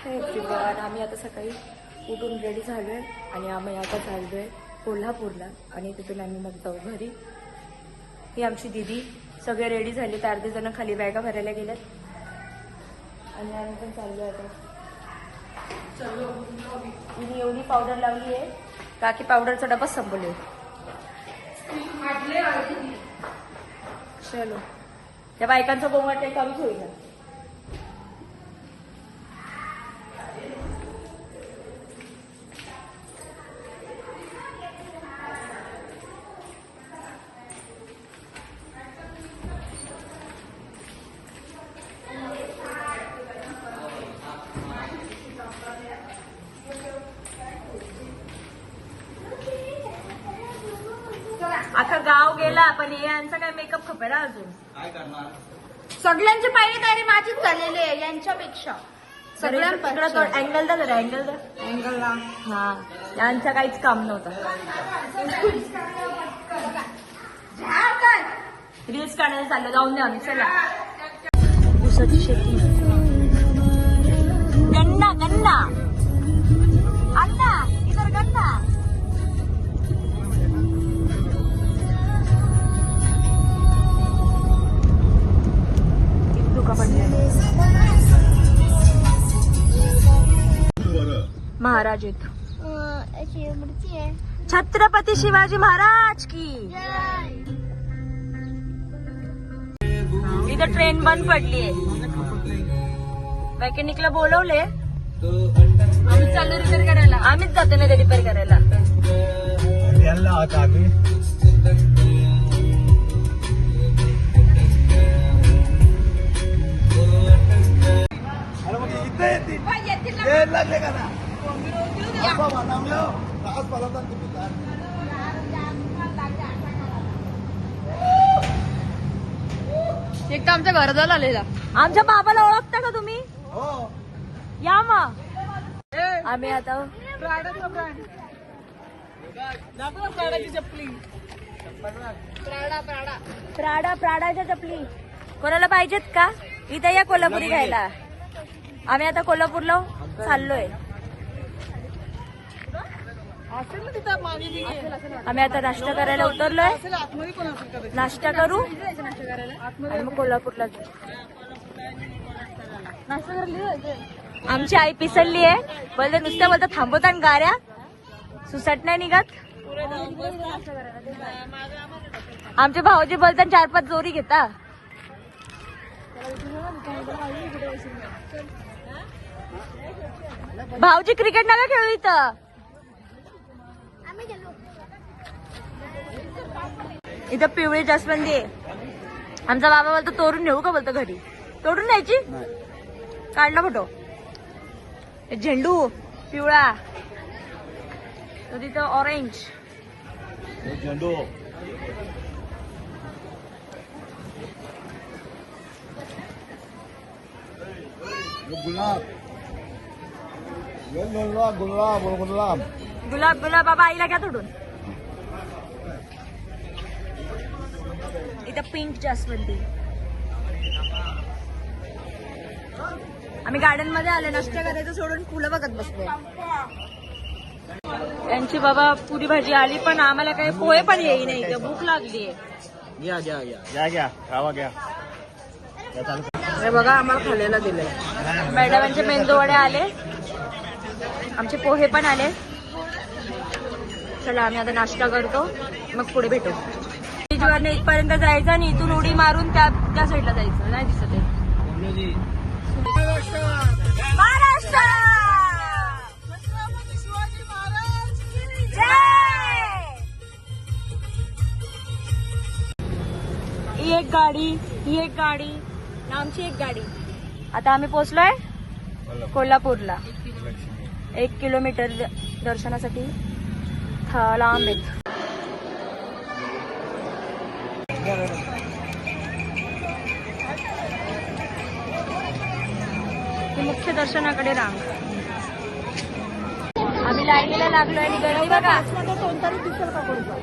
आम्ही आता सकाळी उठून रेडी झालोय आणि आम्ही आता चाललोय कोल्हापूरला आणि तिथून आम्ही मग जाऊ घरी. ही आमची दिदी सगळे रेडी झाले तर अर्धे जण खाली बॅगा भरायला गेल्यात आणि आम्ही पण चाललोय आता. तिने एवढी पावडर लावली आहे का की पावडरचा डबा संपलोय. चलो त्या बायकांचा गोंगाट काही कमीच होईल. अख्खा गाव गेला पण यांचा काय मेकअप खपेला अजून. काय करणार? सगळ्यांचे पहिली तयारी माझीच झालेली आहे यांच्यापेक्षा. सगळ्यांपेक्षा अँगल दा जरा अँगल दा अँगलला हा यांचं काहीच काम नव्हतं. रील्स काढायला चाललं जाऊन द्या आम्ही. चला ऊसाची शेती गन्ना गन्ना अण्णा इधर गन्ना. महाराज आहेत. छत्रपती शिवाजी महाराज की. इथं ट्रेन बंद पडलीये. मेकॅनिकला बोलवले आम्ही चाललो रिपेअर करायला. आम्हीच जातो ना ते रिपेअर करायला. एक तर आमच्या घराजवळ आलेला. आमच्या बाबाला ओळखता का तुम्ही? या मग. आम्ही आता प्राडाच्या चपली कोणाला पाहिजेत का? इथे या कोल्हापुरी घ्यायला. आम्ही आता कोल्हापूरला चाललोय. आम्ही आता नाश्ता करायला उतरलोय. नाश्ता करू आणि मग कोल्हापूरला जाऊ. आमची आई पिसळली आहे. बोलते नुसत्या बोलता थांबवता गाड्या सुसाट नाही निघत. आमचे भाऊजी बोलतात 4-5 जोरी घेता. भाऊजी क्रिकेट नका खेळू इथं. इथं पिवळी जास्वंदी आहे. आमचा बाबा बोलतो तोडून नेऊ का? बोलतो घरी तोडून न्यायची. काढला फोटो. झेंडू पिवळा तर तिथं ऑरेंज. झेंडू गुलाब गुलाब गुलाब गुलाब गुलाब. बाबा आईला घ्या तोडून. इथं पिंक जास्वंदी. आम्ही गार्डन मध्ये आले. नाश्ता करायचं सोडून फुलं बघत बसलोय. यांची बाबा पुरी भाजी आली पण आम्हाला काही पोहे पण येई नाही. भूक लागली. हे बघा आम्हाला खाल्लेला दिलंय. मॅडमांचे मेंदू वडे आले. आमचे पोहे पण आले. चला आम्ही आता नाश्ता करतो मग पुढे भेटू. ब्रिजवर इथपर्यंत जायचं आणि इथून उडी मारून त्या साईडला जायचं. नाही दिसत आहे. महाराष्ट्र ही एक गाडी, ही एक गाडी, आमची एक गाडी. आता आम्ही पोहोचलोय कोल्हापूरला. 1 किलोमीटर दर्शनासाठी लांब आहेत. मुख्य दर्शनाकडे रांग. आम्ही लाईनीला लागलोय आणि गर्दी बघा. कोणतरी दिसेल का कोणतं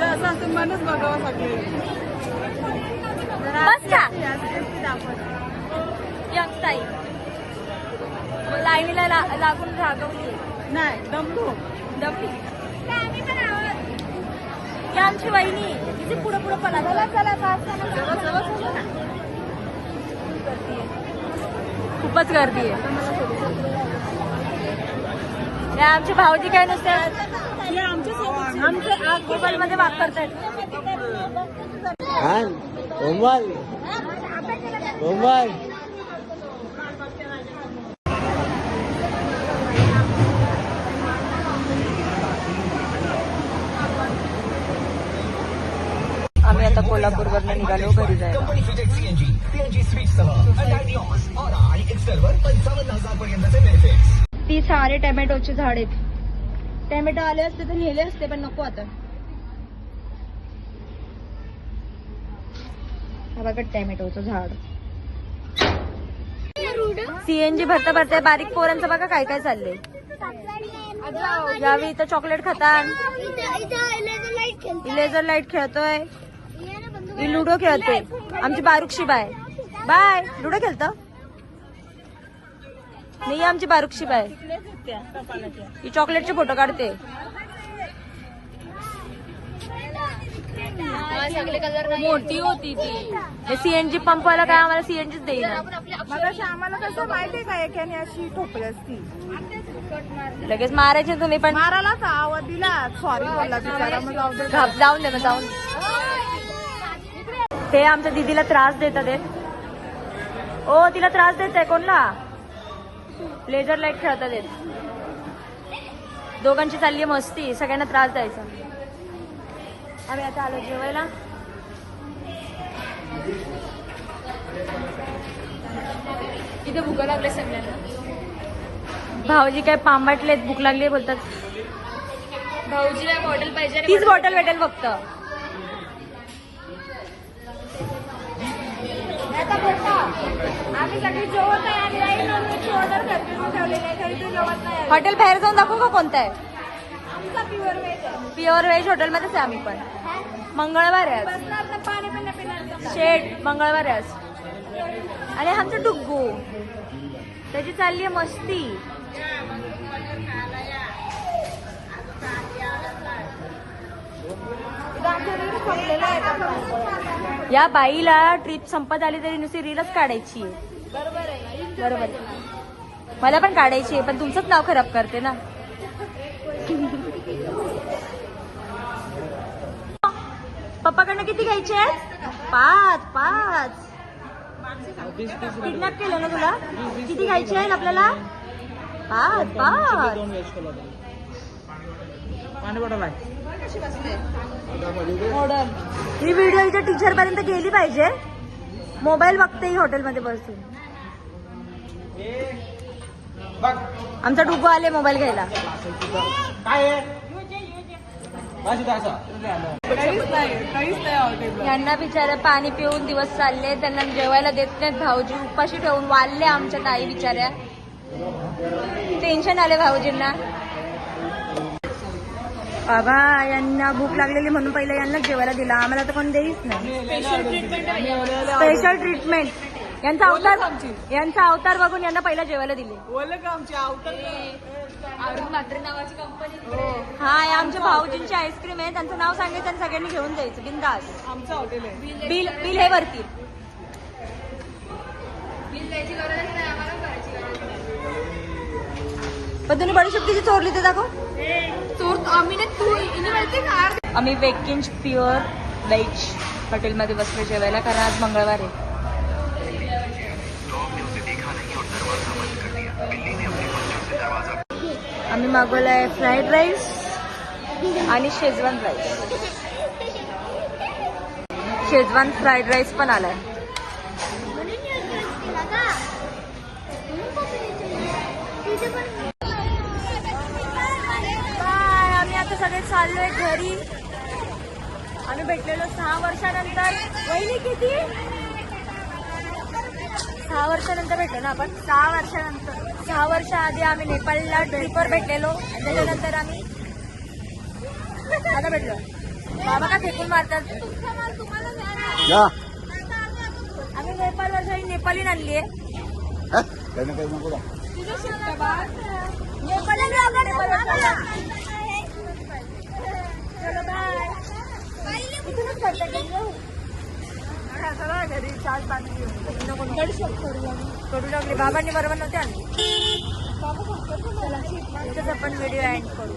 असं असं मनच बघावं सगळे. बस का? ताई लाईनीला लागून रागवली नाही दमलो. दमली ही आमची वहिनी तिची पुढं पुढं पळा खूपच गर्दी आहे. या आमचे भाऊजी काय नसते आमचे मोबाईल मध्ये वापरतात. आम्ही आता कोल्हापूरवरनं निघालो घरी जायला. ती सारे टोमॅटोचे झाड आहेत. टोमॅटो आले असते तर नेले असते पण नको आता. हा बघा टोमॅटोचं झाड. सीएनजी भरता भरता बारीक पोरांचं बघा काय काय चाललंय. यावी इथं चॉकलेट खातात. लेझर लाईट खेळतोय. ही लुडो खेळते. आमची बारुकशी बाय बाय लुडो खेळतं नाही. आमची बारुकशी बाय ही चॉकलेटचे फोटो काढते. मोठी होती ती. सीएनजी पंपवाला काय आम्हाला सीएनजीच देईना. आम्हाला कसं माहितीये का एकाने अशी ठोकली असती. लगेच मारायचे तुम्ही पण. मारायलाच आवाज दिला. सॉरी बोलला बिचारा. मग जाऊ दे. जाऊन दे मग जाऊन. ते आमच्या दीदीला त्रास देतात. ओ तिला त्रास देत आहे. कोणला लेझर लाईट खेळतात. दोघांची चालली मस्ती. सगळ्यांना त्रास द्यायचा. आम्ही आता आलो जेवायला. इथे भूक लागले सगळ्यांना. भाऊजी काय पांबाटलेत. भूक लागली बोलतात. भाऊजीला बॉटल पाहिजे. तीच बॉटल भेटेल फक्त. आम्ही सगळी जेवत नाही. ऑर्डर करते. हॉटेल बाहेर जाऊन दाखवू का कोणतं आहे. प्युअर व्हेज हॉटेलमध्येच आहे आम्ही पण. मंगळवार आहे आज. शेट मंगळवार आहे आज. आणि आमचं डुग्गू त्याची चालली आहे मस्ती. या बाईला ट्रिप संपत आली तरी नुसती रीलच काढायची आहे. बरोबर. मला पण काढायची आहे पण तुमचंच नाव खराब करते ना. पप्पाकडनं किती घ्यायचे आहेत. 5 किडनॅप केलं ना तुला. किती घ्यायचे आहेत आपल्याला. 5 ही व्हिडिओ इथे टीचर पर्यंत गेली पाहिजे. मोबाईल बघते ही हॉटेलमध्ये बसून. आमचा डुगू आले मोबाईल घ्यायला. यांना बिचारा पाणी पिऊन दिवस चालले. त्यांना जेवायला देत नाहीत. भाऊजी उपाशी ठेवून वाढले आमच्या ताई बिचाऱ्या. टेन्शन आले भाऊजींना. बाबा यांना भूक लागलेली म्हणून पहिलं यांना जेवायला दिला. आम्हाला तर कोण देईच नाही. Special treatment. यांचा अवतार बघून यांना पहिला जेवायला दिले. नावाची कंपनी. हा आमच्या भाऊजींची आईस्क्रीम आहे. त्यांचं नाव सांगायचं आणि सगळ्यांनी घेऊन जायचं बिंदास. आमचं हॉटेल आहे. बिल हे वरती. बिल द्यायची गरजच नाही आम्हाला. पण तुम्ही बडीशेप किती चोरली ते दाखव. आम्ही वेकिंज प्युअर व्हेज हॉटेलमध्ये बसलो जेवायला कारण आज मंगळवार आहे. आम्ही मागवलाय फ्राईड राईस आणि Schezwan rice. Schezwan fried rice पण आलाय. आम्ही आता सगळे चाललोय घरी. आम्ही भेटलेलो 6 वर्षानंतर. वहिनी किती 6 वर्षानंतर भेटलो ना आपण. 6 वर्षानंतर. 6 वर्ष आधी आम्ही नेपाळला ट्रिपवर भेटलेलो. त्याच्यानंतर आम्ही आता भेटलो. बाबा का फेकून मारतात. आम्ही नेपाळ वर्षाने नेपाळीन आणलीये. हा? काही ना काही नको का? करू लागले बाबांनी बरोबर नव्हते आणली. इथंच आपण व्हिडिओ एंड करू.